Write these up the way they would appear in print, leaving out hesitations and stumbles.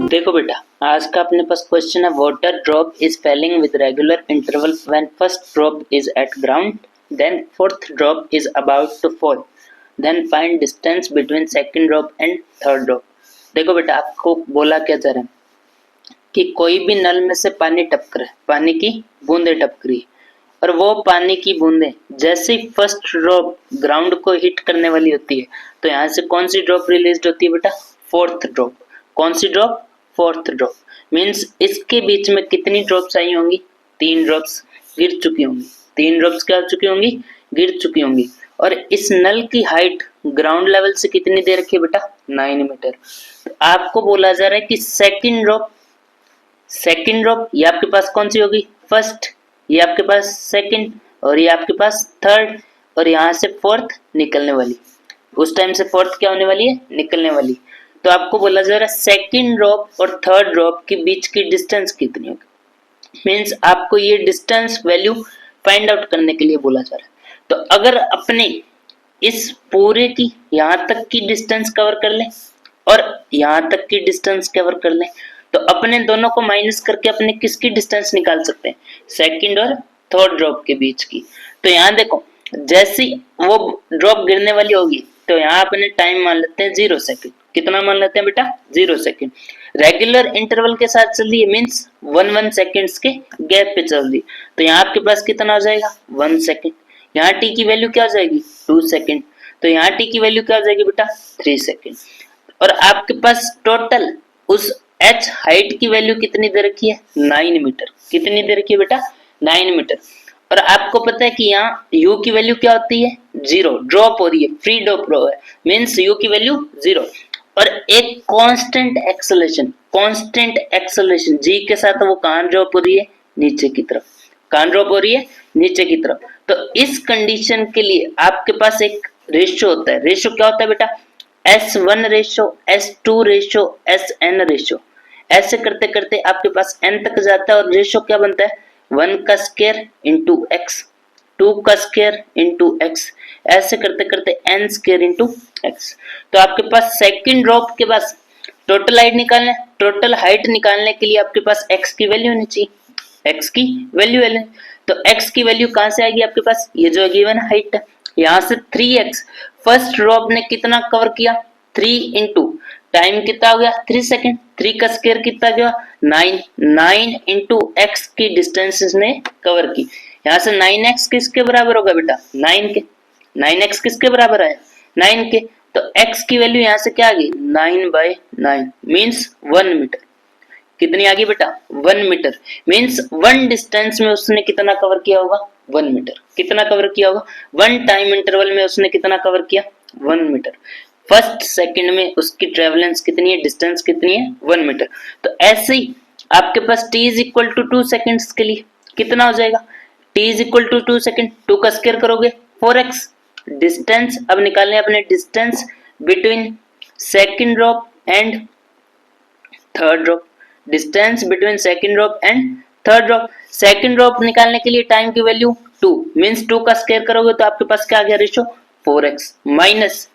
देखो बेटा, आज का अपने पास क्वेश्चन है water drop is falling with regular interval when first drop is at ground, then fourth drop is about to fall, then find distance between second drop and third drop. देखो बेटा, आपको बोला क्या जा रहा है कि कोई भी नल में से पानी टपक रहा है, पानी की बूंदे टपक रही है, और वो पानी की बूंदे जैसे ही फर्स्ट ड्रॉप ग्राउंड को हिट करने वाली होती है तो यहाँ से कौन सी ड्रॉप रिलीज होती है बेटा? Fourth drop. कौन सी ड्रॉप? Fourth drop. मीन्स इसके बीच में कितनी ड्रॉप्स आई होंगी? 3 ड्रॉप्स गिर चुकी होंगी। 3 ड्रॉप्स क्या हो चुकी होंगी? गिर चुकी होंगी। और इस नल की हाइट ग्राउंड लेवल से कितनी दे रखी है बेटा? 9 मीटर। तो आपको बोला जा रहा है कि सेकंड ड्रॉप ये आपके पास कौन सी होगी? फर्स्ट, ये आपके पास सेकंड, और ये आपके पास थर्ड, और यहाँ से फोर्थ निकलने वाली। उस टाइम से फोर्थ क्या होने वाली है? निकलने वाली। तो आपको बोला जा रहा है सेकंड ड्रॉप और थर्ड ड्रॉप के बीच की डिस्टेंस कितनी होगी। मीन्स आपको ये डिस्टेंस वैल्यू फाइंड आउट करने के लिए बोला जा रहा है। तो अगर अपने इस पूरे की यहाँ तक की डिस्टेंस कवर कर लें और यहाँ तक की डिस्टेंस कवर कर लें तो अपने दोनों को माइनस करके अपने किसकी डिस्टेंस निकाल सकते हैं? सेकंड और थर्ड ड्रॉप के बीच की। तो यहाँ देखो, जैसी वो ड्रॉप गिरने वाली होगी तो यहाँ अपने टाइम मान लेते हैं 0 सेकंड। कितना मान लेते हैं बेटा? 0 सेकंड। रेगुलर इंटरवल के साथ चल रही है, मीन्स 1 सेकंड्स के गैप पे चल रही। तो यहाँ आपके पास कितना हो जाएगा? 1 सेकंड। यहाँ टी की वैल्यू क्या हो जाएगी? 2 सेकंड। तो यहाँ टी की वैल्यू क्या हो जाएगी बेटा? 3 सेकंड। और आपके पास टोटल उस h हाइट की वैल्यू कितनी दे रखी है? 9 मीटर। कितनी दे रखी है बेटा? 9 मीटर। और आपको पता है कि यहाँ u की वैल्यू क्या होती है? 0। ड्रॉप हो रही है, फ्री ड्रॉप है, मीन्स u की वैल्यू 0। और एक कांस्टेंट एक्सेलरेशन g के साथ वो कहां ड्रॉप हो रही है? नीचे की तरफ। कहां ड्रॉप हो रही है? नीचे की तरफ। तो इस कंडीशन के लिए आपके पास एक रेशियो होता है। रेशियो क्या होता है बेटा? S1 ratio, S2 ratio, Sn ratio. ऐसे करते करते आपके पास n तक जाता है और रेशियो क्या बनता है? 1 का स्क्वायर इंटू x, 2 का स्क्वायर इंटू x, ऐसे करते करते n स्क्वायर इंटू x। तो आपके पास सेकंड ड्रॉप के पास टोटल हाइट निकालने के लिए आपके पास x की वैल्यू होनी चाहिए। x की वैल्यू है, तो x की वैल्यू कहां से आएगी आपके पास? ये जो गिवन हाइट है, यहाँ से 3x। फर्स्ट ड्रॉप ने कितना कवर किया? 3 इंटू टाइम कितना हो गया? 3 सेकंड। 3 का स्क्वायर कितना गया? 9 इंटू x की डिस्टेंस इसने कवर की। यहाँ से 9x किसके बराबर होगा बेटा? 9 के। 9x किसके बराबर आया? 9 के। तो x की वैल्यू यहाँ से क्या आ गई? 9/9 मीन्स 1 मीटर। कितनी आ गई बेटा? 1 मीटर। मीन्स 1 डिस्टेंस में उसने कितना कवर किया होगा? 1 मीटर। कितना कवर किया होगा? 1 टाइम इंटरवल में उसने कितना कवर किया? 1 मीटर। फर्स्ट सेकंड में उसकी ट्रेवलेंस कितनी है? डिस्टेंस कितनी है? 1 मीटर। तो ऐसे ही आपके पास t is equal to 2 seconds के लिए कितना हो जाएगा? t is equal to 2 second, 2 का स्क्वायर करोगे 4x। डिस्टेंस अब निकालने अपने distance between second drop and third drop. Distance between second drop and third drop. Second drop निकालने के लिए टाइम की वैल्यू 2, मींस 2 का स्क्वायर करोगे तो आपके पास क्या आ गया रेशियो? 4x minus.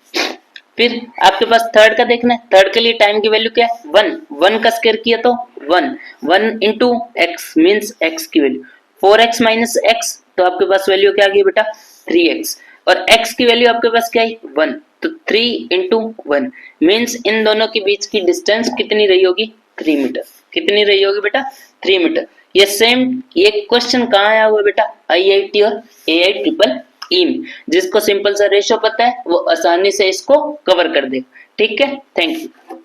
फिर आपके पास थर्ड का देखना है। थर्ड के लिए टाइम की वैल्यू क्या है? 1 का स्क्वायर किया तो 1 इंटू x मीन्स x की वैल्यू 4x माइनस x। तो आपके पास वैल्यू क्या आ गई बेटा? 3x। और x की वैल्यू आपके पास क्या है? 1। तो 3 इंटू 1 मीन्स इन दोनों के बीच की डिस्टेंस कितनी रही होगी? 3 मीटर। कितनी रही होगी बेटा? 3 मीटर। ये क्वेश्चन कहाँ आया हुआ बेटा? IIT और AIEEE में। जिसको सिंपल सा रेशियो पता है वो आसानी से इसको कवर कर देगा। ठीक है, थैंक यू।